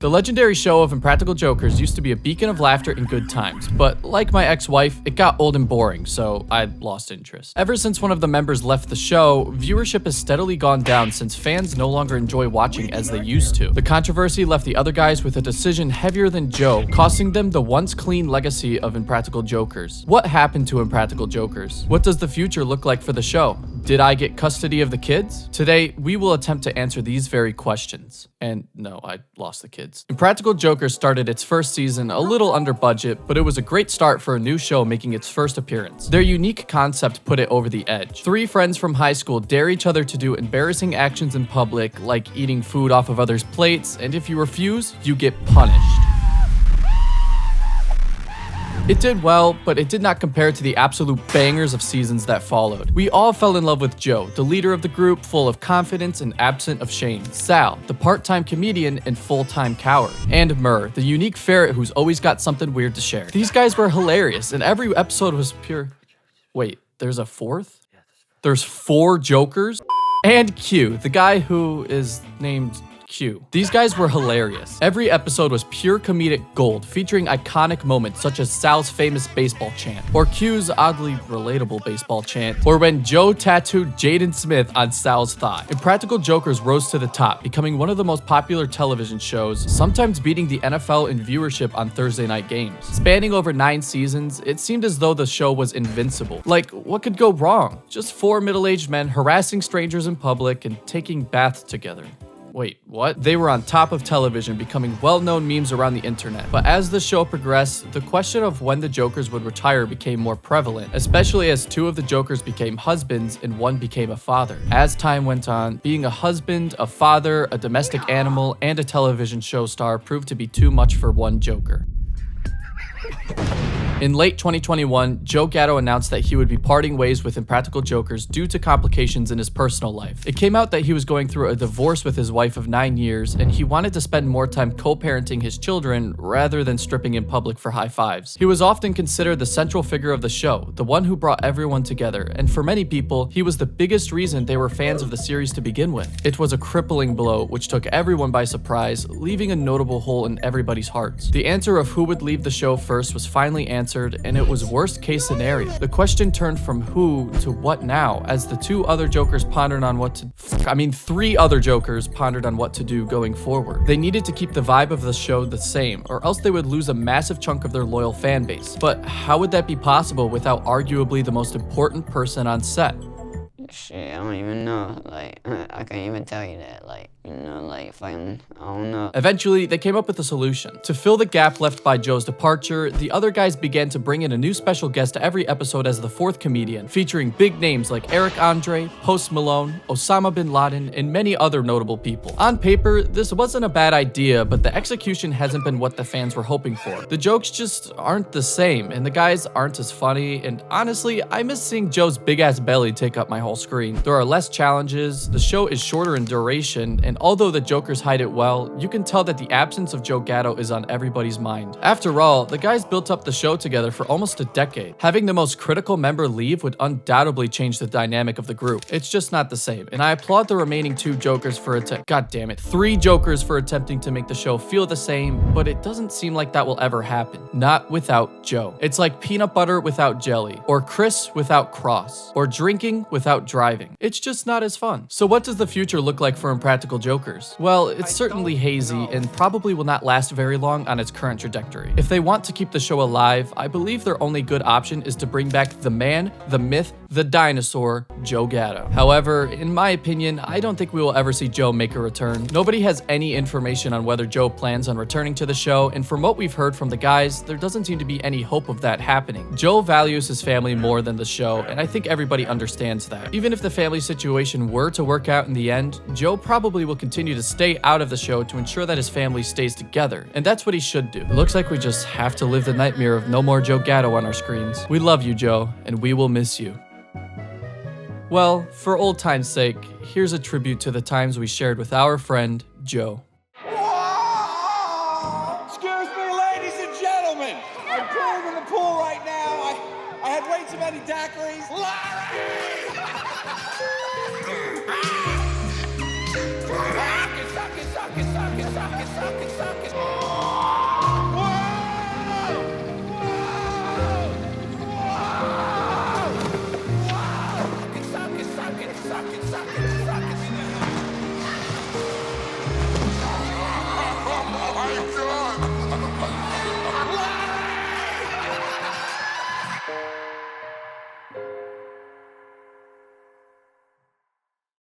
The legendary show of Impractical Jokers used to be a beacon of laughter in good times, but like my ex-wife, it got old and boring, so I lost interest. Ever since one of the members left the show, viewership has steadily gone down since fans no longer enjoy watching as they used to. The controversy left the other guys with a decision heavier than Joe, costing them the once clean legacy of Impractical Jokers. What happened to Impractical Jokers? What does the future look like for the show? Did I get custody of the kids? Today, we will attempt to answer these very questions. And no, I lost the kids. Impractical Jokers started its first season a little under budget, but it was a great start for a new show making its first appearance. Their unique concept put it over the edge. Three friends from high school dare each other to do embarrassing actions in public, like eating food off of others' plates, and if you refuse, you get punished. It did well, but it did not compare to the absolute bangers of seasons that followed. We all fell in love with Joe, the leader of the group, full of confidence and absent of shame. Sal, the part-time comedian and full-time coward. And Murr, the unique ferret who's always got something weird to share. These guys were hilarious, and every episode was pure... Wait, there's a fourth? There's 4 Jokers? And Q, the guy who is named Q. These guys were hilarious. Every episode was pure comedic gold, featuring iconic moments such as Sal's famous baseball chant, or Q's oddly relatable baseball chant, or when Joe tattooed Jaden Smith on Sal's thigh. Impractical Jokers rose to the top, becoming one of the most popular television shows, sometimes beating the NFL in viewership on Thursday night games. Spanning over 9 seasons, it seemed as though the show was invincible. Like, what could go wrong? Just 4 middle-aged men harassing strangers in public and taking baths together. Wait, what? They were on top of television, becoming well-known memes around the internet. But as the show progressed, the question of when the Jokers would retire became more prevalent, especially as 2 of the Jokers became husbands and 1 became a father. As time went on, being a husband, a father, a domestic animal, and a television show star proved to be too much for one Joker. In late 2021, Joe Gatto announced that he would be parting ways with Impractical Jokers due to complications in his personal life. It came out that he was going through a divorce with his wife of 9 years, and he wanted to spend more time co-parenting his children rather than stripping in public for high fives. He was often considered the central figure of the show, the one who brought everyone together, and for many people, he was the biggest reason they were fans of the series to begin with. It was a crippling blow which took everyone by surprise, leaving a notable hole in everybody's hearts. The answer of who would leave the show first was finally answered, and it was worst case scenario. The question turned from who to what now, as the 2 other Jokers pondered on what to... 3 other Jokers pondered on what to do going forward. They needed to keep the vibe of the show the same, or else they would lose a massive chunk of their loyal fan base. But how would that be possible without arguably the most important person on set? Shit, I don't even know. Like, I can't even tell you that. Like, you know, like, if I don't know. Eventually, they came up with a solution. To fill the gap left by Joe's departure, the other guys began to bring in a new special guest to every episode as the 4th comedian, featuring big names like Eric Andre, Post Malone, Osama bin Laden, and many other notable people. On paper, this wasn't a bad idea, but the execution hasn't been what the fans were hoping for. The jokes just aren't the same, and the guys aren't as funny, and honestly, I miss seeing Joe's big-ass belly take up my whole screen. There are less challenges, the show is shorter in duration, and although the Jokers hide it well, you can tell that the absence of Joe Gatto is on everybody's mind. After all, the guys built up the show together for almost a decade. Having the most critical member leave would undoubtedly change the dynamic of the group. It's just not the same, and I applaud the remaining 2 Jokers for 3 Jokers for attempting to make the show feel the same, but it doesn't seem like that will ever happen. Not without Joe. It's like peanut butter without jelly, or Chris without Cross, or drinking without driving. It's just not as fun. So what does the future look like for Impractical Jokers? Well, it's certainly hazy and probably will not last very long on its current trajectory. If they want to keep the show alive, I believe their only good option is to bring back the man, the myth, the dinosaur, Joe Gatto. However, in my opinion, I don't think we will ever see Joe make a return. Nobody has any information on whether Joe plans on returning to the show, and from what we've heard from the guys, there doesn't seem to be any hope of that happening. Joe values his family more than the show, and I think everybody understands that. Even if the family situation were to work out in the end, Joe probably will continue to stay out of the show to ensure that his family stays together, and that's what he should do. It looks like we just have to live the nightmare of no more Joe Gatto on our screens. We love you, Joe, and we will miss you. Well, for old time's sake, here's a tribute to the times we shared with our friend, Joe. Excuse me, ladies and gentlemen. I'm playing in the pool right now. I had way too many daiquiris. Larry! Suck it, suck it, suck it, suck it, suck it, suck it, suck it, suck it.